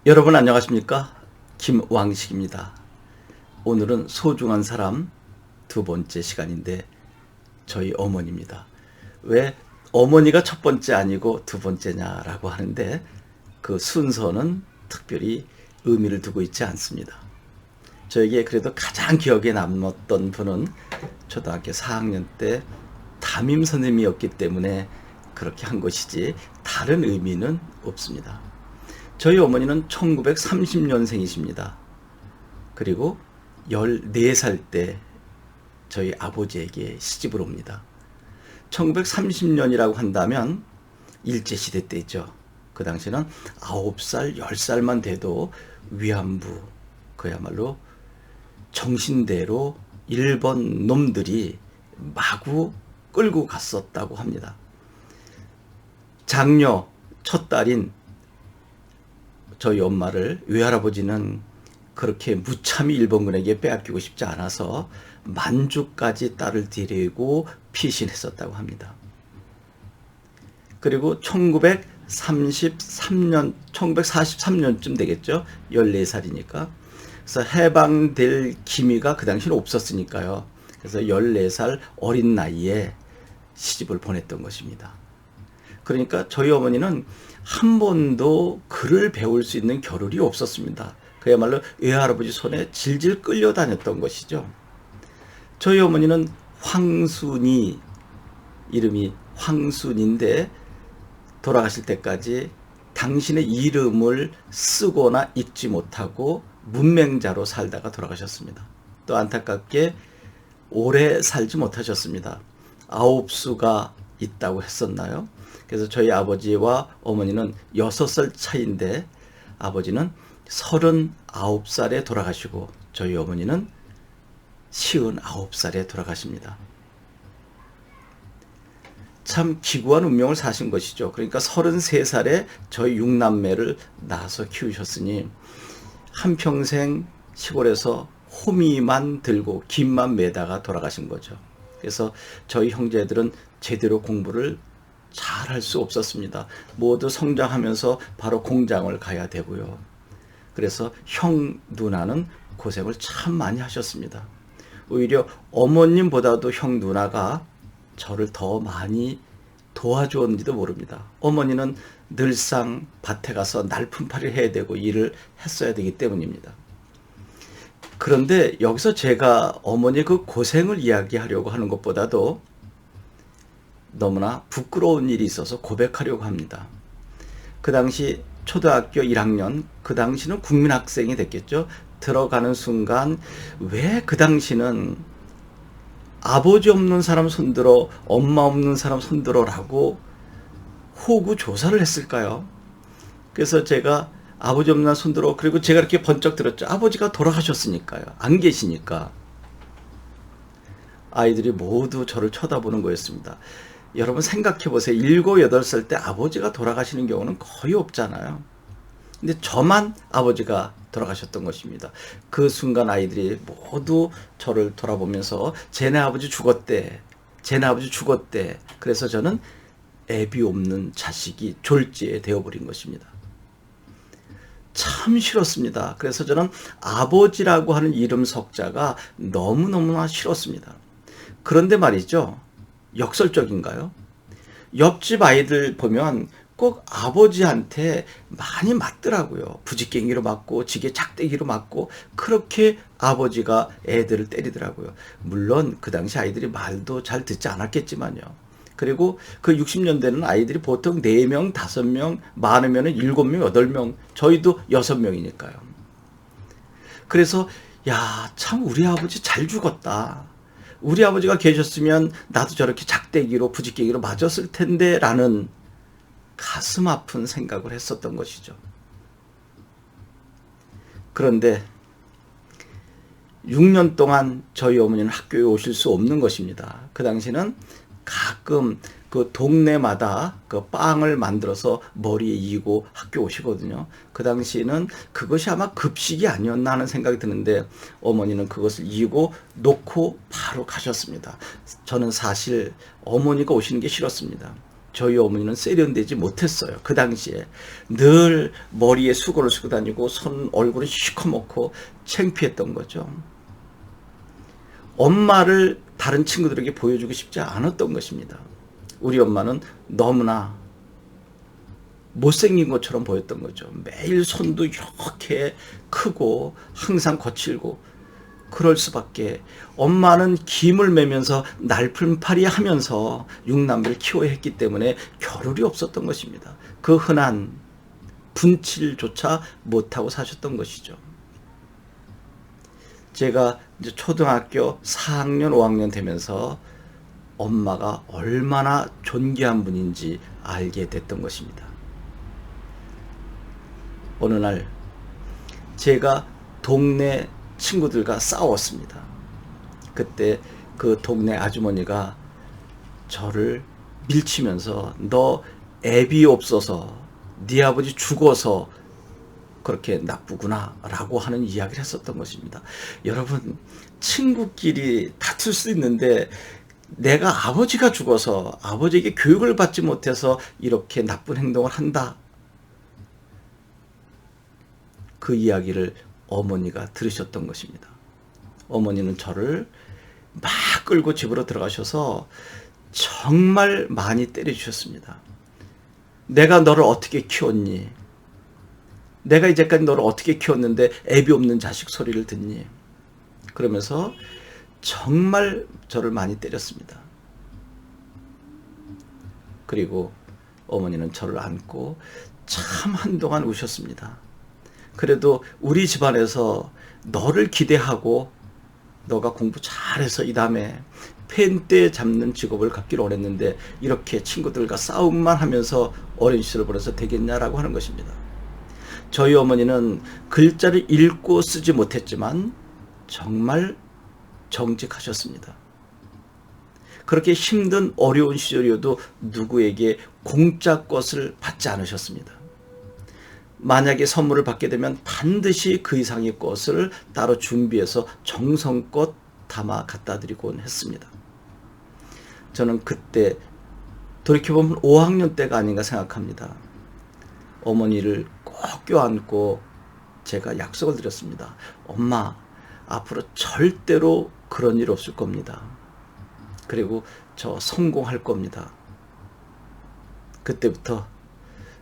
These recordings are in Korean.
여러분 안녕하십니까? 김왕식입니다. 오늘은 소중한 사람 두 번째 시간인데 저희 어머니입니다. 왜 어머니가 첫 번째 아니고 두 번째냐라고 하는데 그 순서는 특별히 의미를 두고 있지 않습니다. 저에게 그래도 가장 기억에 남았던 분은 초등학교 4학년 때 담임 선생님이었기 때문에 그렇게 한 것이지 다른 의미는 없습니다. 저희 어머니는 1930년생이십니다. 그리고 14살 때 저희 아버지에게 시집을 옵니다. 1930년이라고 한다면 일제시대 때죠. 그 당시는 9살, 10살만 돼도 위안부, 그야말로 정신대로 일본 놈들이 마구 끌고 갔었다고 합니다. 장녀 첫 딸인 저희 엄마를 외할아버지는 그렇게 무참히 일본군에게 빼앗기고 싶지 않아서 만주까지 딸을 데리고 피신했었다고 합니다. 그리고 1943년쯤 되겠죠. 14살이니까. 그래서 해방될 기미가 그 당시는 없었으니까요. 그래서 14살 어린 나이에 시집을 보냈던 것입니다. 그러니까 저희 어머니는 한 번도 글을 배울 수 있는 겨를이 없었습니다. 그야말로 외할아버지 손에 질질 끌려다녔던 것이죠. 저희 어머니는 황순이, 이름이 황순인데 돌아가실 때까지 당신의 이름을 쓰거나 읽지 못하고 문맹자로 살다가 돌아가셨습니다. 또 안타깝게 오래 살지 못하셨습니다. 9수가 있다고 했었나요? 그래서 저희 아버지와 어머니는 6살 차이인데 아버지는 39살에 돌아가시고 저희 어머니는 59살에 돌아가십니다. 참 기구한 운명을 사신 것이죠. 그러니까 33살에 저희 6남매를 낳아서 키우셨으니 한평생 시골에서 호미만 들고 김만 매다가 돌아가신 거죠. 그래서 저희 형제들은 제대로 공부를 잘 할 수 없었습니다. 모두 성장하면서 바로 공장을 가야 되고요. 그래서 형 누나는 고생을 참 많이 하셨습니다. 오히려 어머님보다도 형 누나가 저를 더 많이 도와주었는지도 모릅니다. 어머니는 늘상 밭에 가서 날품팔이를 해야 되고 일을 했어야 되기 때문입니다. 그런데 여기서 제가 어머니 그 고생을 이야기하려고 하는 것보다도 너무나 부끄러운 일이 있어서 고백하려고 합니다. 그 당시 초등학교 1학년, 그 당시는 국민학생이 됐겠죠. 들어가는 순간 왜 그 당시는 아버지 없는 사람 손들어, 엄마 없는 사람 손들어라고 호구 조사를 했을까요? 그래서 제가 아버지 없는 사람 손들어, 그리고 제가 이렇게 번쩍 들었죠. 아버지가 돌아가셨으니까요. 안 계시니까. 아이들이 모두 저를 쳐다보는 거였습니다. 여러분 생각해 보세요. 7, 8살 때 아버지가 돌아가시는 경우는 거의 없잖아요. 근데 저만 아버지가 돌아가셨던 것입니다. 그 순간 아이들이 모두 저를 돌아보면서 쟤네 아버지 죽었대. 쟤네 아버지 죽었대. 그래서 저는 애비 없는 자식이 졸지에 되어버린 것입니다. 참 싫었습니다. 그래서 저는 아버지라고 하는 이름 석자가 너무너무나 싫었습니다. 그런데 말이죠. 역설적인가요? 옆집 아이들 보면 꼭 아버지한테 많이 맞더라고요. 부지깽이로 맞고 지게 작대기로 맞고 그렇게 아버지가 애들을 때리더라고요. 물론 그 당시 아이들이 말도 잘 듣지 않았겠지만요. 그리고 그 60년대는 아이들이 보통 4명, 5명, 많으면 7명, 8명, 저희도 6명이니까요. 그래서 야, 참 우리 아버지 잘 죽었다. 우리 아버지가 계셨으면 나도 저렇게 작대기로 부지깽이로 맞았을 텐데 라는 가슴 아픈 생각을 했었던 것이죠. 그런데 6년 동안 저희 어머니는 학교에 오실 수 없는 것입니다. 그 당시는 가끔 그 동네마다 그 빵을 만들어서 머리에 이고 학교 오시거든요. 그 당시에는 그것이 아마 급식이 아니었나 하는 생각이 드는데 어머니는 그것을 이고 놓고 바로 가셨습니다. 저는 사실 어머니가 오시는 게 싫었습니다. 저희 어머니는 세련되지 못했어요. 그 당시에 늘 머리에 수건을 쓰고 다니고 손 얼굴이 시커멓고 창피했던 거죠. 엄마를 다른 친구들에게 보여주고 싶지 않았던 것입니다. 우리 엄마는 너무나 못생긴 것처럼 보였던 거죠. 매일 손도 이렇게 크고 항상 거칠고 그럴 수밖에. 엄마는 김을 매면서 날품팔이 하면서 육남매를 키워야 했기 때문에 겨를이 없었던 것입니다. 그 흔한 분칠조차 못하고 사셨던 것이죠. 제가 이제 초등학교 4학년, 5학년 되면서 엄마가 얼마나 존귀한 분인지 알게 됐던 것입니다. 어느 날 제가 동네 친구들과 싸웠습니다. 그때 그 동네 아주머니가 저를 밀치면서 너 애비 없어서 네 아버지 죽어서 그렇게 나쁘구나 라고 하는 이야기를 했었던 것입니다. 여러분, 친구끼리 다툴 수 있는데 내가 아버지가 죽어서 아버지에게 교육을 받지 못해서 이렇게 나쁜 행동을 한다. 그 이야기를 어머니가 들으셨던 것입니다. 어머니는 저를 막 끌고 집으로 들어가셔서 정말 많이 때려주셨습니다. 내가 너를 어떻게 키웠니? 내가 이제까지 너를 어떻게 키웠는데 애비 없는 자식 소리를 듣니? 그러면서 정말 저를 많이 때렸습니다. 그리고 어머니는 저를 안고 참 한동안 우셨습니다. 그래도 우리 집안에서 너를 기대하고 너가 공부 잘해서 이 다음에 펜대 잡는 직업을 갖기를 원했는데 이렇게 친구들과 싸움만 하면서 어린 시절을 보내서 되겠냐라고 하는 것입니다. 저희 어머니는 글자를 읽고 쓰지 못했지만 정말 정직하셨습니다. 그렇게 힘든 어려운 시절이어도 누구에게 공짜 것을 받지 않으셨습니다. 만약에 선물을 받게 되면 반드시 그 이상의 것을 따로 준비해서 정성껏 담아 갖다 드리곤 했습니다. 저는 그때 돌이켜보면 5학년 때가 아닌가 생각합니다. 어머니를 꼭 껴안고 제가 약속을 드렸습니다. 엄마, 앞으로 절대로 그런 일 없을 겁니다. 그리고 저 성공할 겁니다. 그때부터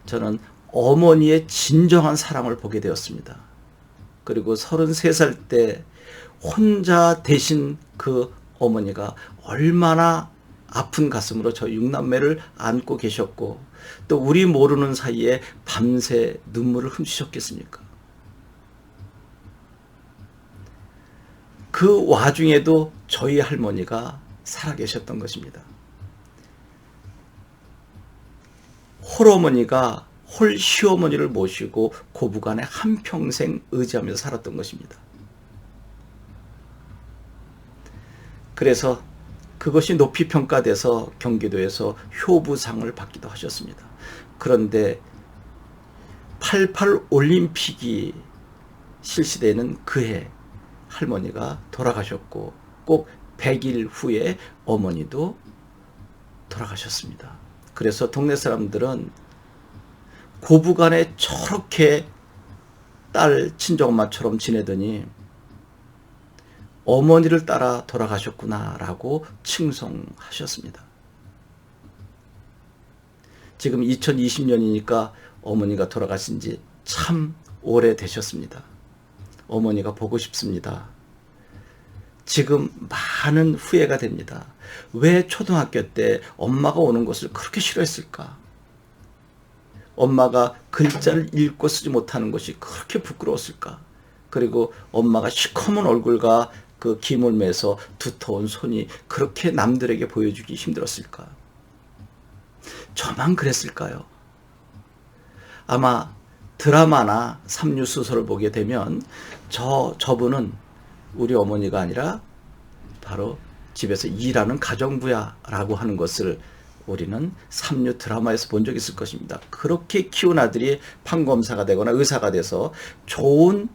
저는 어머니의 진정한 사랑을 보게 되었습니다. 그리고 33살 때 혼자 되신 그 어머니가 얼마나 아픈 가슴으로 저 육남매를 안고 계셨고 또 우리 모르는 사이에 밤새 눈물을 훔치셨겠습니까? 그 와중에도 저희 할머니가 살아계셨던 것입니다. 홀어머니가 홀 시어머니를 모시고 고부간에 한평생 의지하면서 살았던 것입니다. 그래서 그것이 높이 평가돼서 경기도에서 효부상을 받기도 하셨습니다. 그런데 88 올림픽이 실시되는 그해 할머니가 돌아가셨고 꼭 100일 후에 어머니도 돌아가셨습니다. 그래서 동네 사람들은 고부간에 저렇게 딸 친정엄마처럼 지내더니 어머니를 따라 돌아가셨구나라고 칭송하셨습니다. 지금 2020년이니까 어머니가 돌아가신 지 참 오래되셨습니다. 어머니가 보고 싶습니다. 지금 많은 후회가 됩니다. 왜 초등학교 때 엄마가 오는 것을 그렇게 싫어했을까? 엄마가 글자를 읽고 쓰지 못하는 것이 그렇게 부끄러웠을까? 그리고 엄마가 시커먼 얼굴과 그 김을 매서 두터운 손이 그렇게 남들에게 보여주기 힘들었을까? 저만 그랬을까요? 아마 드라마나 삼류소설을 보게 되면 저분은 우리 어머니가 아니라 바로 집에서 일하는 가정부야라고 하는 것을 우리는 삼류 드라마에서 본 적이 있을 것입니다. 그렇게 키운 아들이 판검사가 되거나 의사가 돼서 좋은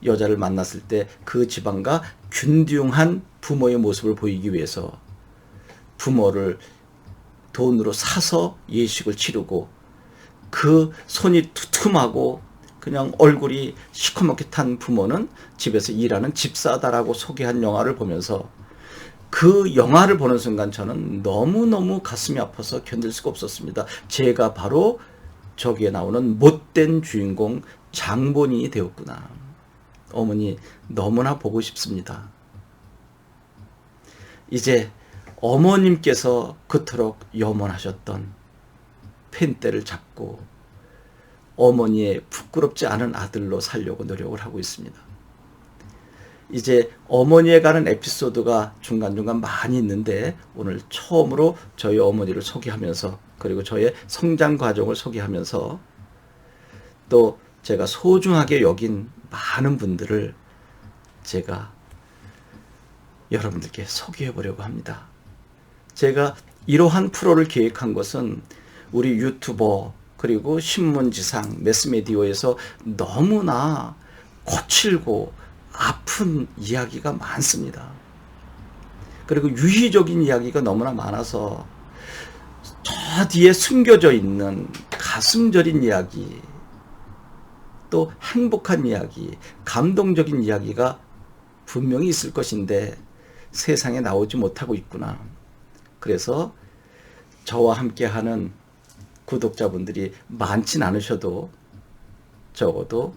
여자를 만났을 때 그 집안과 균등한 부모의 모습을 보이기 위해서 부모를 돈으로 사서 예식을 치르고 그 손이 두툼하고 그냥 얼굴이 시커멓게 탄 부모는 집에서 일하는 집사다라고 소개한 영화를 보면서 그 영화를 보는 순간 저는 너무너무 가슴이 아파서 견딜 수가 없었습니다. 제가 바로 저기에 나오는 못된 주인공 장본인이 되었구나. 어머니 너무나 보고 싶습니다. 이제 어머님께서 그토록 염원하셨던 펜대를 잡고 어머니의 부끄럽지 않은 아들로 살려고 노력을 하고 있습니다. 이제 어머니에 관한 에피소드가 중간중간 많이 있는데 오늘 처음으로 저희 어머니를 소개하면서 그리고 저의 성장 과정을 소개하면서 또 제가 소중하게 여긴 많은 분들을 제가 여러분들께 소개해 보려고 합니다. 제가 이러한 프로를 기획한 것은 우리 유튜버 그리고 신문지상 매스메디어에서 너무나 거칠고 아픈 이야기가 많습니다. 그리고 유희적인 이야기가 너무나 많아서 저 뒤에 숨겨져 있는 가슴 저린 이야기, 또 행복한 이야기, 감동적인 이야기가 분명히 있을 것인데 세상에 나오지 못하고 있구나. 그래서 저와 함께하는 구독자분들이 많진 않으셔도 적어도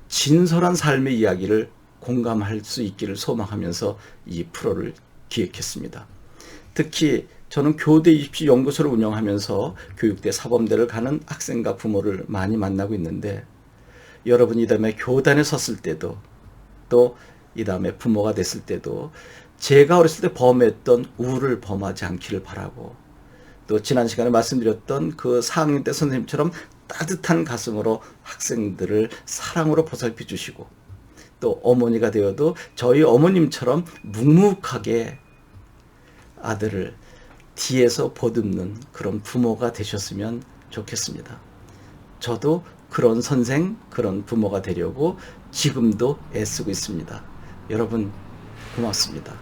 진솔한 삶의 이야기를 공감할 수 있기를 소망하면서 이 프로를 기획했습니다. 특히 저는 교대 입시 연구소를 운영하면서 교육대 사범대를 가는 학생과 부모를 많이 만나고 있는데 여러분이 다음에 교단에 섰을 때도 또 이 다음에 부모가 됐을 때도 제가 어렸을 때 범했던 우를 범하지 않기를 바라고 또 지난 시간에 말씀드렸던 그 4학년 때 선생님처럼 따뜻한 가슴으로 학생들을 사랑으로 보살펴 주시고 또 어머니가 되어도 저희 어머님처럼 묵묵하게 아들을 뒤에서 보듬는 그런 부모가 되셨으면 좋겠습니다. 저도 그런 선생, 그런 부모가 되려고 지금도 애쓰고 있습니다. 여러분 고맙습니다.